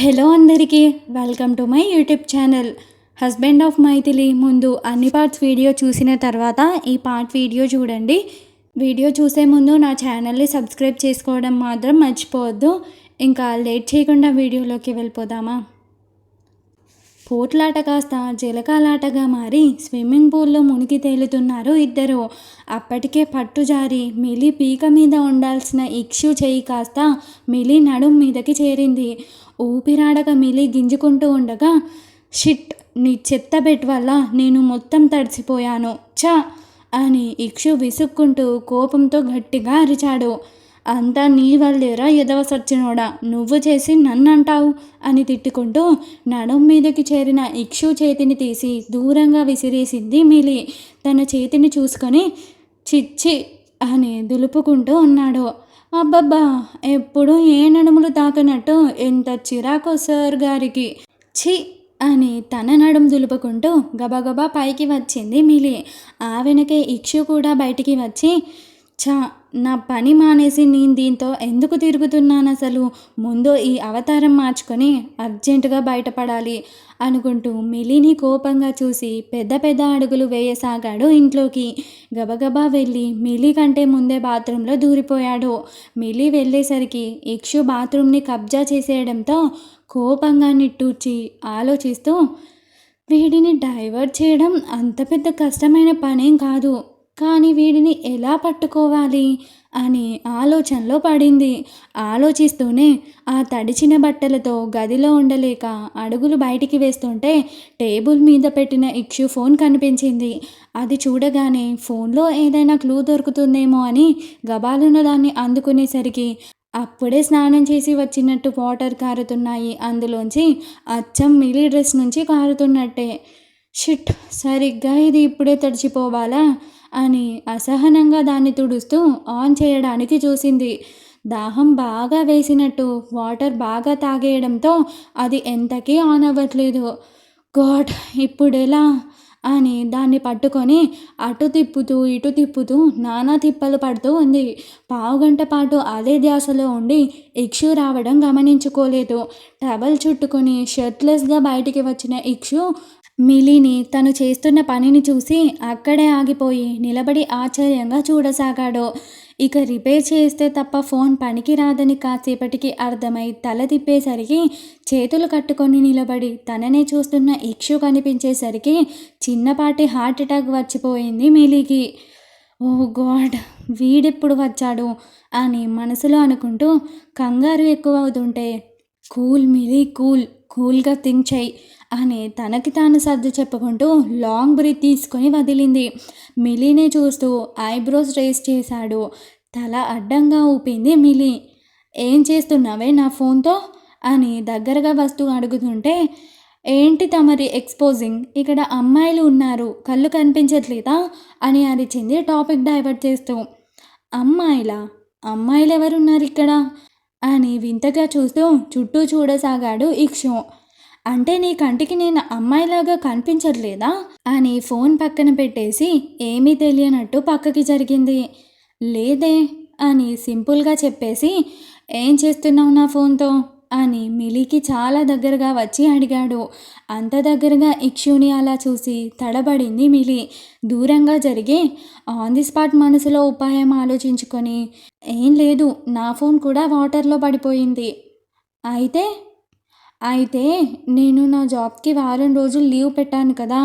Hello అందరికీ welcome to my YouTube channel husband of Maithili. ముందు అన్ని పార్ట్స్ వీడియో చూసిన తర్వాత ఈ పార్ట్ వీడియో చూడండి. వీడియో చూసే ముందు నా ఛానల్ని సబ్స్క్రైబ్ చేసుకోవడం మాత్రం మర్చిపోవద్దు. ఇంకా లేట్ చేయకుండా వీడియోలోకి వెళ్ళిపోదామా. పోట్లాట కాస్త జలకాలాటగా మారి స్విమ్మింగ్ పూల్లో మునిగి తేలుతున్నారు ఇద్దరు. అప్పటికే పట్టు జారి మిలి పీక మీద ఉండాల్సిన ఇక్షు చేయి కాస్త మిలి నడుం మీదకి చేరింది. ఊపిరాడక మిలి గింజుకుంటూ ఉండగా, షిట్, నీ చెత్త బెట్ వల్ల నేను మొత్తం తడిసిపోయాను చా అని ఇక్షు విసుక్కుంటూ కోపంతో గట్టిగా అరిచాడు. అంతా నీ వల్లేరా ఎదవ సచ్చినోడా, నువ్వు చేసి నన్నంటావు అని తిట్టుకుంటూ నడుం మీదకి చేరిన ఇక్షు చేతిని తీసి దూరంగా విసిరేసింది మిలి. తన చేతిని చూసుకొని చిచ్చి అని దులుపుకుంటూ ఉన్నాడు. అబ్బబ్బా, ఎప్పుడు ఏ నడుములు తాకనట్టు ఎంత చిరాకో సార్ గారికి, ఛీ అని తన నడుం దులుపుకుంటూ గబగబా పైకి వచ్చింది మిలి. ఆ వెనకే ఇక్షు కూడా బయటికి వచ్చి, చా, నా పని మానేసి నేను దీంతో ఎందుకు తిరుగుతున్నాను అసలు, ముందు ఈ అవతారం మార్చుకొని అర్జెంటుగా బయటపడాలి అనుకుంటూ మిలిని కోపంగా చూసి పెద్ద పెద్ద అడుగులు వేయసాగాడు ఇంట్లోకి. గబగబా వెళ్ళి మిలి కంటే ముందే బాత్రూంలో దూరిపోయాడు. మిలి వెళ్ళేసరికి ఇక్షు బాత్రూంని కబ్జా చేసేయడంతో కోపంగా నిట్టూర్చి ఆలోచిస్తూ, వీడిని డైవర్ట్ చేయడం అంత పెద్ద కష్టమైన పనేం కాదు, కానీ వీడిని ఎలా పట్టుకోవాలి అని ఆలోచనలో పడింది. ఆలోచిస్తూనే ఆ తడిచిన బట్టలతో గదిలో ఉండలేక అడుగులు బయటికి వేస్తుంటే టేబుల్ మీద పెట్టిన ఇక్షు ఫోన్ కనిపించింది. అది చూడగానే ఫోన్లో ఏదైనా క్లూ దొరుకుతుందేమో అని గబాలున దాన్ని అందుకునేసరికి అప్పుడే స్నానం చేసి వచ్చినట్టు వాటర్ కారుతున్నాయి. అందులోంచి అచ్చం మిలి డ్రెస్ నుంచి కారుతున్నట్టే. షిట్, సరిగ్గా ఇది ఇప్పుడే తడిచిపోవాలా అని అసహనంగా దాన్ని తుడుస్తూ ఆన్ చేయడానికి చూసింది. దాహం బాగా వేసినట్టు వాటర్ బాగా తాగేయడంతో అది ఎంతకీ ఆన్ అవ్వట్లేదు. గాడ్, ఇప్పుడెలా అని దాన్ని పట్టుకొని అటు తిప్పుతూ ఇటు తిప్పుతూ నానా తిప్పలు పడుతూ ఉంది. పావుగంట పాటు అదే ధ్యాసలో ఉండి ఇక్షు రావడం గమనించుకోలేదు. టవల్ చుట్టుకొని షర్ట్లెస్గా బయటికి వచ్చిన ఇక్షు మిలిని తను చేస్తున్న పనిని చూసి అక్కడే ఆగిపోయి నిలబడి ఆశ్చర్యంగా చూడసాగాడు. ఇక రిపేర్ చేస్తే తప్ప ఫోన్ పనికి రాదని కాసేపటికి అర్థమై తల తిప్పేసరికి చేతులు కట్టుకొని నిలబడి తననే చూస్తున్న ఇక్షు కనిపించేసరికి చిన్నపాటి హార్ట్ అటాక్ వచ్చిపోయింది మిలికి. ఓ గాడ్, వీడెప్పుడు వచ్చాడు అని మనసులో అనుకుంటూ కంగారు ఎక్కువ అవుతుంటే, కూల్ మిలి, కూల్గా థింక్ చెయ్యి అని తనకి తాను సర్దు చెప్పుకుంటూ లాంగ్ బ్రీత్ తీసుకొని వదిలింది. మిలీనే చూస్తూ ఐబ్రోస్ రేస్ చేశాడు. తల అడ్డంగా ఊపింది మిలి. ఏం చేస్తున్నావే నా ఫోన్తో అని దగ్గరగా వస్తూ అడుగుతుంటే, ఏంటి తమరి ఎక్స్పోజింగ్, ఇక్కడ అమ్మాయిలు ఉన్నారు, కళ్ళు కనిపించట్లేదా అని అరిచింది టాపిక్ డైవర్ట్ చేస్తూ. అమ్మాయిలా? అమ్మాయిలు ఎవరున్నారు ఇక్కడ అని వింతగా చూస్తూ చుట్టూ చూడసాగాడు ఇక్షు. అంటే నీ కంటికి నేను అమ్మాయిలాగా కనిపించట్లేదా అని ఫోన్ పక్కన పెట్టేసి ఏమీ తెలియనట్టు పక్కకి జరిగింది. లేదే అని సింపుల్గా చెప్పేసి, ఏం చేస్తున్నావు నా ఫోన్తో అని మిలికి చాలా దగ్గరగా వచ్చి అడిగాడు. అంత దగ్గరగా ఇక్షుని అలా చూసి తడబడింది మిలి. దూరంగా జరిగి ఆన్ ది స్పాట్ మనసులో ఉపాయం ఆలోచించుకొని, ఏం లేదు, నా ఫోన్ కూడా వాటర్లో పడిపోయింది. అయితే నేను నా జాబ్కి వారం రోజులు లీవ్ పెట్టాను కదా,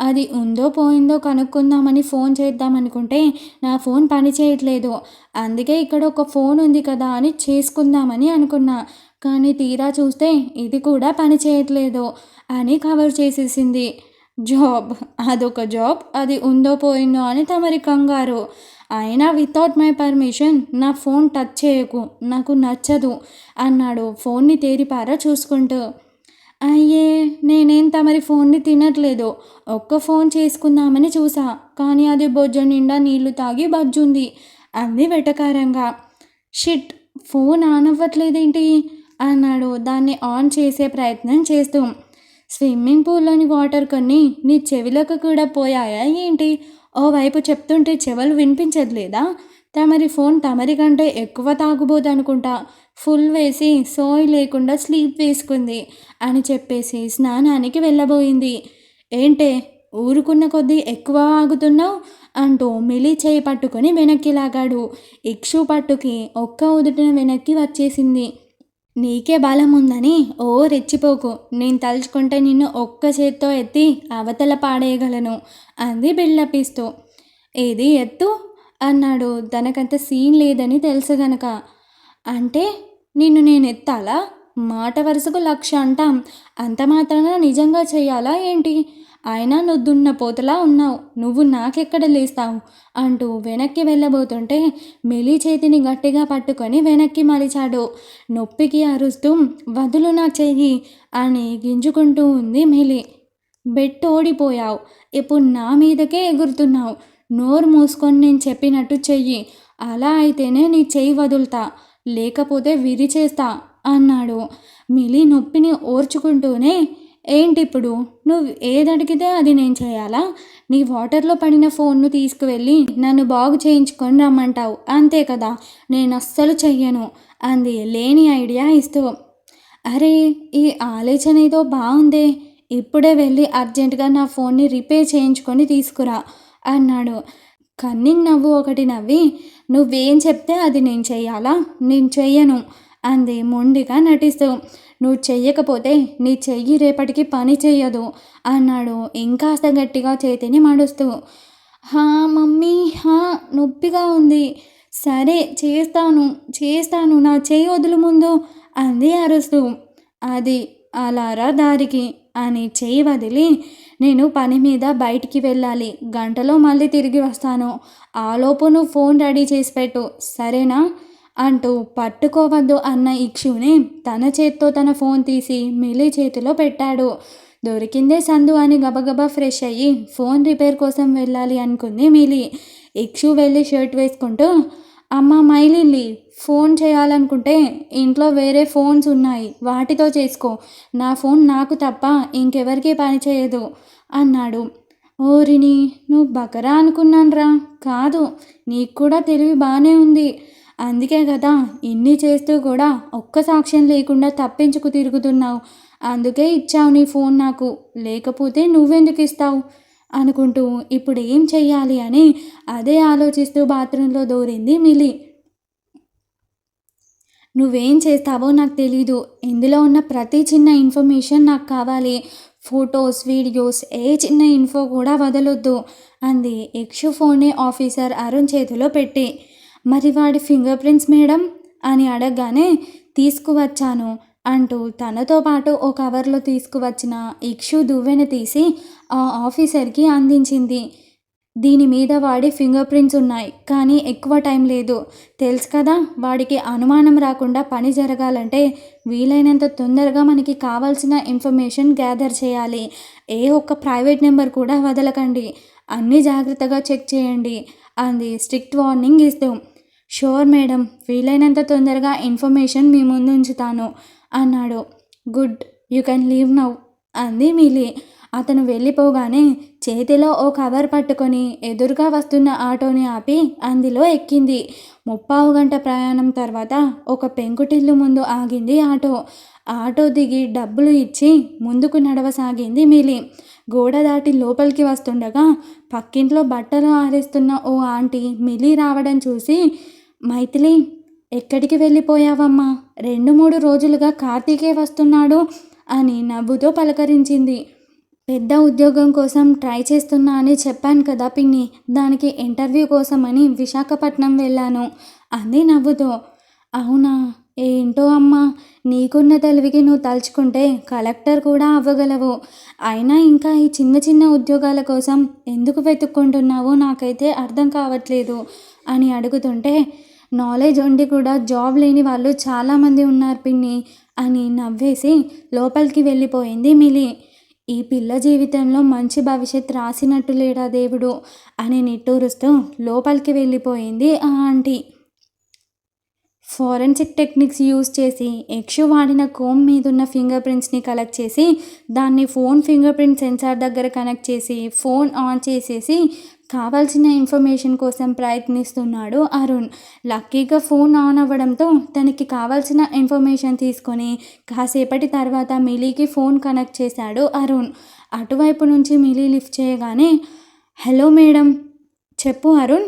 అది ఉందో పోయిందో కనుక్కుందామని ఫోన్ చేద్దామనుకుంటే నా ఫోన్ పని చేయట్లేదు. అందుకే ఇక్కడ ఒక ఫోన్ ఉంది కదా అని చేసుకుందామని అనుకున్నా, కానీ తీరా చూస్తే ఇది కూడా పని చేయట్లేదు అని కవర్ చేసేసింది. జాబ్, అదొక జాబ్, అది ఉందో పోయిందో అని తమరి కంగారు. అయినా వితౌట్ మై పర్మిషన్ నా ఫోన్ టచ్ చేయకు, నాకు నచ్చదు అన్నాడు ఫోన్ని తేరిపారా చూసుకుంటూ. అయ్యే, నేనేం తమరి ఫోన్ని తినట్లేదు, ఒక్క ఫోన్ చేసుకుందామని చూసా, కానీ అది బొజ్జ నిండా నీళ్లు తాగి బజ్జుంది అంది వెటకారంగా. షిట్, ఫోన్ ఆన్ అవ్వట్లేదేంటి అన్నాడు దాన్ని ఆన్ చేసే ప్రయత్నం చేస్తూ. స్విమ్మింగ్ పూల్లోని వాటర్ కొన్ని నీ చెవిలోకి కూడా పోయాయా ఏంటి? ఓవైపు చెప్తుంటే చెవులు వినిపించట్లేదా? తమరి ఫోన్ తమరి కంటే ఎక్కువ తాగుబోదనుకుంటా. ఫుల్ వేసి సోయి లేకుండా స్లీప్ వేసుకుంది అని చెప్పేసి స్నానానికి వెళ్ళబోయింది. ఏంటే ఊరుకున్న కొద్దీ ఎక్కువ ఆగుతున్నావు అంటూ మిలి చేయి పట్టుకొని వెనక్కి లాగాడు. ఇక్షు పట్టుకి ఒక్క ఉదుటిన వెనక్కి వచ్చేసింది. నీకే బలం ఉందని ఓ రెచ్చిపోకు. నేను తలుచుకుంటే నిన్ను ఒక్క చేత్తో ఎత్తి అవతల పాడేయగలను అంది బిల్డపిస్తూ. ఏది ఎత్తు అన్నాడు తనకంత సీన్ లేదని తెలుసు గనక. అంటే నిన్ను నేను ఎత్తాలా? మాట వరుసకు 1,00,000 అంటాం. అంత మాత్రాన నిజంగా చెయ్యాలా ఏంటి? అయినా నువ్వు దున్న పోతలా ఉన్నావు. నువ్వు నాకెక్కడ లేస్తావు అంటూ వెనక్కి వెళ్ళబోతుంటే మిలి చేతిని గట్టిగా పట్టుకొని వెనక్కి మలిచాడు. నొప్పికి అరుస్తూ వదులు నా చెయ్యి అని గింజుకుంటూ ఉంది మిలి. బెట్టు ఓడిపోయావు. ఇప్పుడు నా మీదకే ఎగురుతున్నావు. నోరు మూసుకొని నేను చెప్పినట్టు చెయ్యి. అలా అయితేనే నీ చెయ్యి వదులుతా, లేకపోతే విరిచేస్తా అన్నాడు. మిలి నొప్పిని ఓర్చుకుంటూనే ఏంటిప్పుడు నువ్వు ఏదడిగితే అది నేను చేయాలా? నీ వాటర్లో పడిన ఫోన్ను తీసుకువెళ్ళి నన్ను బాగు చేయించుకొని రమ్మంటావు అంతే కదా? నేను అస్సలు చెయ్యను అంది లేని ఐడియా ఇస్తూ. అరే ఈ ఆలోచన ఏదో బాగుందే. ఇప్పుడే వెళ్ళి అర్జెంటుగా నా ఫోన్ని రిపేర్ చేయించుకొని తీసుకురా అన్నాడు. కన్నింగ్ నవ్వు ఒకటి నవ్వి నువ్వేం చెప్తే అది నేను చెయ్యాలా? నేను చెయ్యను అంది మొండిగా నటిస్తూ. నువ్వు చెయ్యకపోతే నీ చెయ్యి రేపటికి పని చెయ్యదు అన్నాడు ఇంకాస్త గట్టిగా చేతిని మడుస్తూ. హా మమ్మీ, హా నొప్పిగా ఉంది. సరే చేస్తాను నా చెయ్యి వదులు ముందు అంది అరుస్తూ. అది అలారా దారికి అని చెయ్యి వదిలి నేను పని మీద బయటికి వెళ్ళాలి. గంటలో మళ్ళీ తిరిగి వస్తాను. ఆలోపు నువ్వు ఫోన్ రెడీ చేసి పెట్టు సరేనా అంటూ పట్టుకోవద్దు అన్న ఇక్షుని తన చేత్తో తన ఫోన్ తీసి మిలి చేతిలో పెట్టాడు. దొరికిందే సందు అని గబగబా ఫ్రెష్ అయ్యి ఫోన్ రిపేర్ కోసం వెళ్ళాలి అనుకుంది మిలి. ఇక్షు వెళ్ళి షర్ట్ వేసుకుంటూ అమ్మ మైలిల్లి, ఫోన్ చేయాలనుకుంటే ఇంట్లో వేరే ఫోన్స్ ఉన్నాయి, వాటితో చేసుకో. నా ఫోన్ నాకు తప్ప ఇంకెవరికి పని చేయదు అన్నాడు. ఓరిని నువ్వు బకరా అనుకున్నాన్రా. కాదు, నీకు కూడా తెలివి బాగానే ఉంది. అందుకే కదా ఇన్ని చేస్తూ కూడా ఒక్క సాక్ష్యం లేకుండా తప్పించుకు తిరుగుతున్నావు. అందుకే ఇచ్చావు నీ ఫోన్ నాకు, లేకపోతే నువ్వెందుకు ఇస్తావు అనుకుంటూ ఇప్పుడు ఏం చెయ్యాలి అని అదే ఆలోచిస్తూ బాత్రూంలో దూరింది మిలి. నువ్వేం చేస్తావో నాకు తెలీదు. ఇందులో ఉన్న ప్రతి చిన్న ఇన్ఫర్మేషన్ నాకు కావాలి. ఫొటోస్, వీడియోస్, ఏ చిన్న ఇన్ఫో కూడా వదలొద్దు అంది ఇక్షు ఫోన్ని ఆఫీసర్ అరుణ్ చేతిలో పెట్టి. మరి వాడి ఫింగర్ ప్రింట్స్ మేడం అని అడగగానే తీసుకువచ్చాను అంటూ తనతో పాటు ఓ కవర్లో తీసుకువచ్చిన ఇక్షు దువ్వెన తీసి ఆ ఆఫీసర్కి అందించింది. దీని మీద వాడి ఫింగర్ ప్రింట్స్ ఉన్నాయి, కానీ ఎక్కువ టైం లేదు. తెలుసు కదా, వాడికి అనుమానం రాకుండా పని జరగాలంటే వీలైనంత తొందరగా మనకి కావాల్సిన ఇన్ఫర్మేషన్ గ్యాదర్ చేయాలి. ఏ ఒక్క ప్రైవేట్ నెంబర్ కూడా వదలకండి, అన్నీ జాగ్రత్తగా చెక్ చేయండి అంది స్ట్రిక్ట్ వార్నింగ్ ఇస్తూ. షూర్ మేడం, వీలైనంత తొందరగా ఇన్ఫర్మేషన్ మీ ముందు ఉంచుతాను అన్నాడు. Good, you can leave now అంది మిలి. అతను వెళ్ళిపోగానే చేతిలో ఓ కవర్ పట్టుకొని ఎదురుగా వస్తున్న ఆటోని ఆపి అందులో ఎక్కింది. 30 గంట ప్రయాణం తర్వాత ఒక పెంకుటిల్లు ముందు ఆగింది ఆటో. ఆటో దిగి డబ్బులు ఇచ్చి ముందుకు నడవసాగింది మిలి. గోడ దాటి లోపలికి వస్తుండగా పక్కింట్లో బట్టలు ఆరేస్తున్న ఓ ఆంటీ మిలి రావడం చూసి, మైథిలి, ఎక్కడికి వెళ్ళిపోయావమ్మా? 2-3 రోజులుగా కార్తీకే వస్తున్నాడు అని నవ్వుతో పలకరించింది. పెద్ద ఉద్యోగం కోసం ట్రై చేస్తున్నా అని చెప్పాను కదా పిన్ని, దానికి ఇంటర్వ్యూ కోసమని విశాఖపట్నం వెళ్ళాను అంది నవ్వుతో. అవునా? ఏంటో అమ్మా, నీకున్న తెలివికి నువ్వు తలుచుకుంటే కలెక్టర్ కూడా అవ్వగలవు. అయినా ఇంకా ఈ చిన్న చిన్న ఉద్యోగాల కోసం ఎందుకు వెతుక్కుంటున్నావో నాకైతే అర్థం కావట్లేదు అని అడుగుతుంటే, నాలెడ్జ్ ఉండి కూడా జాబ్ లేని వాళ్ళు చాలామంది ఉన్నారు పిన్ని అని నవ్వేసి లోపలికి వెళ్ళిపోయింది మిలి. ఈ పిల్ల జీవితంలో మంచి భవిష్యత్ రాసినట్టు లేడా దేవుడు అని నిట్టూరుస్తూ లోపలికి వెళ్ళిపోయింది ఆ ఆంటీ. ఫోరెన్సిక్ టెక్నిక్స్ యూజ్ చేసి ఇక్షు వాడిన కోమ్ మీదున్న ఫింగర్ ప్రింట్స్ని కలెక్ట్ చేసి దాన్ని ఫోన్ ఫింగర్ ప్రింట్ సెన్సార్ దగ్గర కనెక్ట్ చేసి ఫోన్ ఆన్ చేసేసి కావాల్సిన ఇన్ఫర్మేషన్ కోసం ప్రయత్నిస్తున్నాడు అరుణ్. లక్కీగా ఫోన్ ఆన్ అవ్వడంతో తనకి కావాల్సిన ఇన్ఫర్మేషన్ తీసుకొని కాసేపటి తర్వాత మిలీకి ఫోన్ కనెక్ట్ చేశాడు అరుణ్. అటువైపు నుంచి మిలీ లిఫ్ట్ చేయగానే, హలో మేడం. చెప్పు అరుణ్.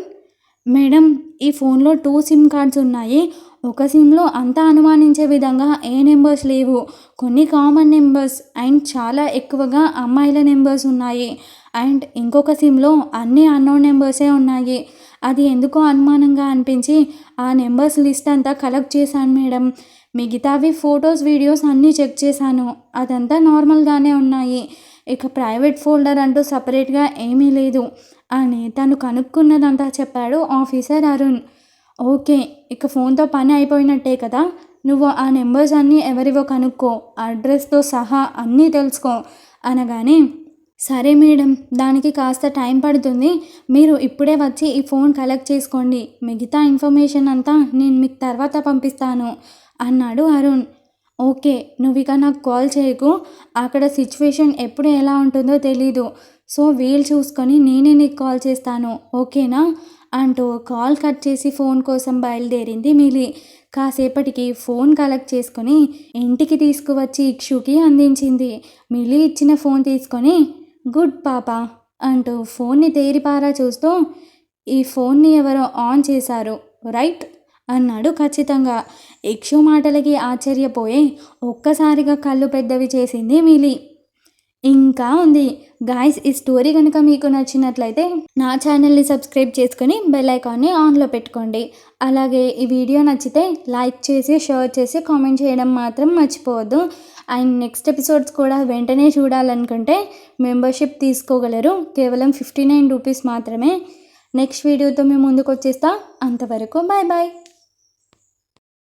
మేడం, ఈ ఫోన్లో 2 సిమ్ కార్డ్స్ ఉన్నాయి. ఒక సిమ్లో అంతా అనుమానించే విధంగా ఏ నెంబర్స్ లేవు. కొన్ని కామన్ నెంబర్స్ అండ్ చాలా ఎక్కువగా అమ్మాయిల నెంబర్స్ ఉన్నాయి. అండ్ ఇంకొక సిమ్లో అన్ని అన్నోన్ నెంబర్సే ఉన్నాయి. అది ఎందుకో అనుమానంగా అనిపించి ఆ నెంబర్స్ లిస్ట్ అంతా కలెక్ట్ చేశాను మేడం. మిగతావి ఫొటోస్, వీడియోస్ అన్నీ చెక్ చేశాను. అదంతా నార్మల్గానే ఉన్నాయి. ఇక ప్రైవేట్ ఫోల్డర్ అంటూ సపరేట్గా ఏమీ లేదు అని తను కనుక్కున్నదంతా చెప్పాడు ఆఫీసర్ అరుణ్. ఓకే, ఇక ఫోన్తో పని అయిపోయినట్టే కదా. నువ్వు ఆ నెంబర్స్ అన్నీ ఎవరివో కనుక్కో, అడ్రస్తో సహా అన్నీ తెలుసుకో అనగానే, సరే మేడం, దానికి కాస్త టైం పడుతుంది. మీరు ఇప్పుడే వచ్చి ఈ ఫోన్ కలెక్ట్ చేసుకోండి. మిగతా ఇన్ఫర్మేషన్ అంతా నేను మీకు తర్వాత పంపిస్తాను అన్నాడు అరుణ్. ఓకే, నువ్వు ఇక నాకు కాల్ చేయకు. అక్కడ సిచ్యువేషన్ ఎప్పుడు ఎలా ఉంటుందో తెలీదు. సో వీలు చూసుకొని నేనే నీకు కాల్ చేస్తాను, ఓకేనా అంటూ కాల్ కట్ చేసి ఫోన్ కోసం బయలుదేరింది మిలి. కాసేపటికి ఫోన్ కలెక్ట్ చేసుకొని ఇంటికి తీసుకువచ్చి ఇక్షుకి అందించింది. మిలి ఇచ్చిన ఫోన్ తీసుకొని, గుడ్ పాప అంటూ ఫోన్ని తేరిపారా చూస్తూ, ఈ ఫోన్ని ఎవరో ఆన్ చేశారు రైట్ అన్నాడు ఖచ్చితంగా. ఇక్షు మాటలకి ఆశ్చర్యపోయి ఒక్కసారిగా కళ్ళు పెద్దవి చేసింది మిలి. ఇంకా ఉంది గాయ్స్. ఈ స్టోరీ కనుక మీకు నచ్చినట్లయితే నా ఛానల్ని సబ్స్క్రైబ్ చేసుకొని బెల్ ఐకాన్ని ఆన్లో పెట్టుకోండి. అలాగే ఈ వీడియో నచ్చితే లైక్ చేసి, షేర్ చేసి, కామెంట్ చేయడం మాత్రం మర్చిపోవద్దు. అండ్ నెక్స్ట్ ఎపిసోడ్స్ కూడా వెంటనే చూడాలనుకుంటే మెంబర్షిప్ తీసుకోగలరు. కేవలం 59 రూపీస్ మాత్రమే. నెక్స్ట్ వీడియోతో మేము ముందుకు వచ్చేస్తా. అంతవరకు బాయ్ బాయ్.